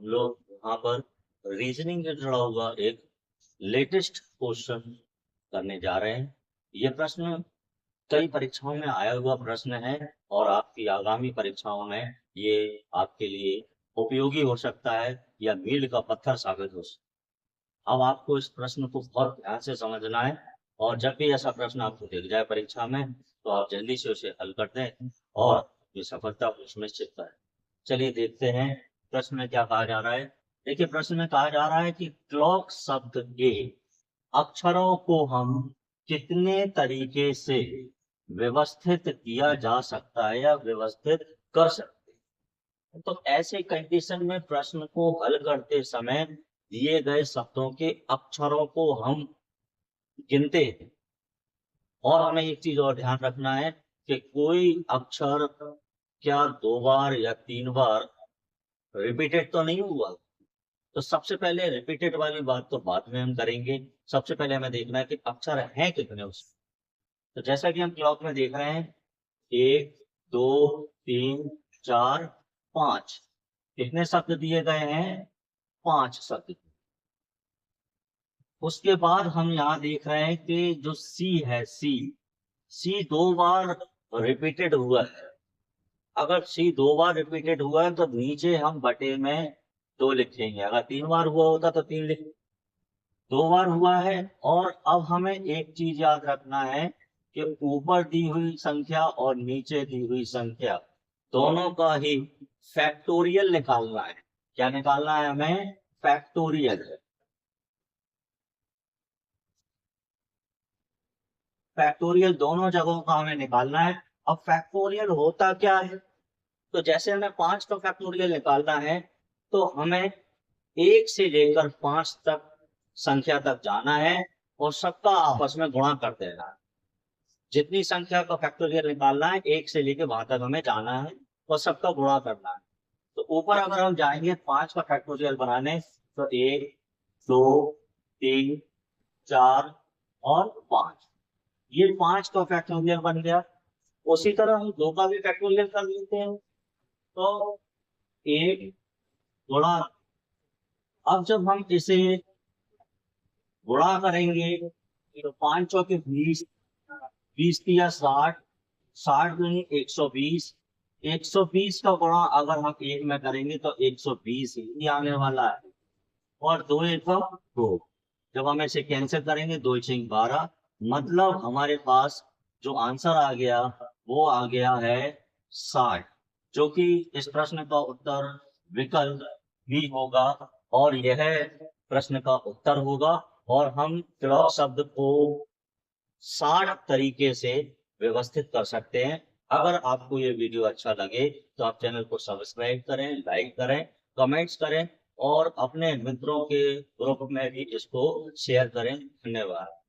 हम लोग यहाँ पर रीजनिंग से जुड़ा हुआ एक लेटेस्ट क्वेश्चन करने जा रहे हैं। ये प्रश्न कई परीक्षाओं में आया हुआ प्रश्न है और आपकी आगामी परीक्षाओं में ये आपके लिए उपयोगी हो सकता है या मील का पत्थर साबित हो सकता है। अब आपको इस प्रश्न को बहुत ध्यान से समझना है और जब भी ऐसा प्रश्न आपको दिख जाए परीक्षा में तो आप जल्दी से उसे हल कर दें और अपनी सफलता को सुनिश्चित करें। चलिए देखते हैं प्रश्न में क्या कहा जा रहा है। देखिए प्रश्न में कहा जा रहा है कि क्लॉक शब्द के अक्षरों को हम कितने तरीके से व्यवस्थित किया जा सकता है या व्यवस्थित कर सकते हैं। तो ऐसे कंडीशन में प्रश्न को हल करते समय दिए गए शब्दों के अक्षरों को हम गिनते हैं और हमें एक चीज और ध्यान रखना है कि कोई अक्षर क्या 2 बार या 3 बार रिपीटेड तो नहीं हुआ। तो सबसे पहले रिपीटेड वाली बात तो बाद में हम करेंगे। सबसे पहले हमें देखना है कि अक्षर हैं कितने उसमें। तो जैसा कि हम क्लॉक में देख रहे हैं 1 2 3 4 5 कितने शब्द दिए गए हैं? 5 शब्द। उसके बाद हम यहाँ देख रहे हैं कि जो सी है सी 2 बार रिपीटेड हुआ है। अगर सी 2 बार रिपीटेड हुआ है तो नीचे हम बटे में 2 लिखेंगे। अगर 3 बार हुआ होता तो 3 लिख 2 बार हुआ है। और अब हमें एक चीज याद रखना है कि ऊपर दी हुई संख्या और नीचे दी हुई संख्या दोनों का ही फैक्टोरियल निकालना है। क्या निकालना है हमें? फैक्टोरियल। फैक्टोरियल दोनों जगहों का हमें निकालना है। अब फैक्टोरियल होता क्या है? तो जैसे हमें 5 का फैक्टोरियल निकालना है तो हमें 1 से लेकर 5 तक संख्या तक जाना है और सबका आपस में गुणा कर देना है। जितनी संख्या का फैक्टोरियल निकालना है 1 से लेकर वहां तक हमें जाना है और सबका गुणा करना है। तो ऊपर अगर हम जाएंगे 5 का फैक्टोरियल बनाने तो 1 2 3 4 और 5, ये 5 का फैक्टोरियल बन गया। उसी तरह हम 2 का भी फैक्टोरियल कर लेते हैं तो 1 गुणा। अब जब हम इसे गुणा करेंगे तो 5 चौके 20, 20 या 60, 60 दूनी 120, 120 का गुणा अगर हम 1 में करेंगे तो 120 ही आने वाला है। और 2 1 2, जब हम इसे कैंसिल करेंगे 2 1 12, मतलब हमारे पास जो आंसर आ गया वो आ गया है 60, जो कि इस प्रश्न का उत्तर विकल्प भी होगा और यह प्रश्न का उत्तर होगा। और हम क्लॉक शब्द को 60 तरीके से व्यवस्थित कर सकते हैं। अगर आपको ये वीडियो अच्छा लगे तो आप चैनल को सब्सक्राइब करें, लाइक करें, कमेंट्स करें और अपने मित्रों के ग्रुप में भी इसको शेयर करें। धन्यवाद।